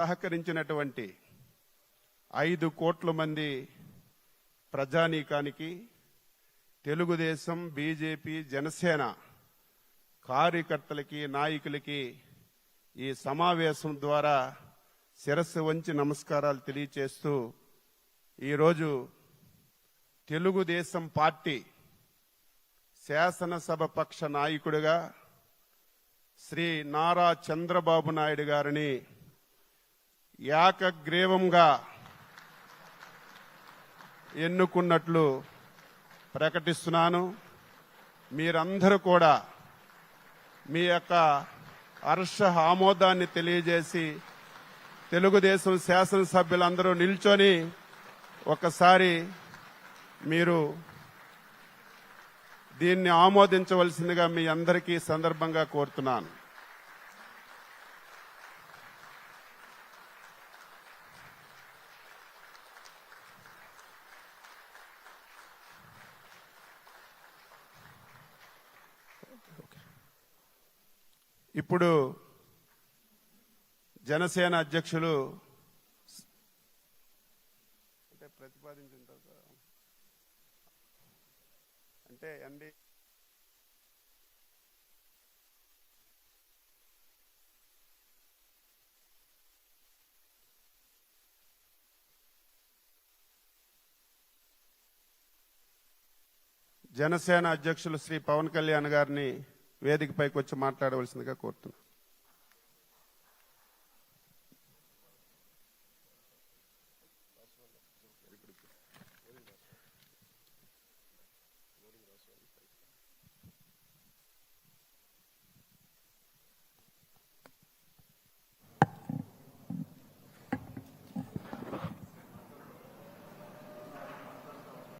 సహకరించినటువంటి 5 కోట్ల మంది ప్రజానీకానికి, తెలుగుదేశం, బీజేపీ, జనసేన కార్యకర్తలకి, నాయకులకి ఈ సమావేశం ద్వారా శిరస్సు వంచి నమస్కారాలు తెలియచేస్తూ ఈరోజు తెలుగుదేశం పార్టీ శాసనసభ పక్ష నాయకుడిగా శ్రీ నారా చంద్రబాబు నాయుడు గారిని ఏకగ్రీవంగా ఎన్నుకున్నట్లు ప్రకటిస్తున్నాను. మీరందరూ కూడా మీ యొక్క హర్ష ఆమోదాన్ని తెలియజేసి తెలుగుదేశం శాసనసభ్యులందరూ నిల్చొని ఒకసారి మీరు దీన్ని ఆమోదించవలసిందిగా మీ అందరికీ సందర్భంగా కోరుతున్నాను. ఇప్పుడు జనసేన అధ్యక్షులు ప్రతిపాదించిన అంటే జనసేన అధ్యక్షులు శ్రీ పవన్ కళ్యాణ్ గారిని వేదికపైకి వచ్చి మాట్లాడవలసిందిగా కోరుతున్నాను.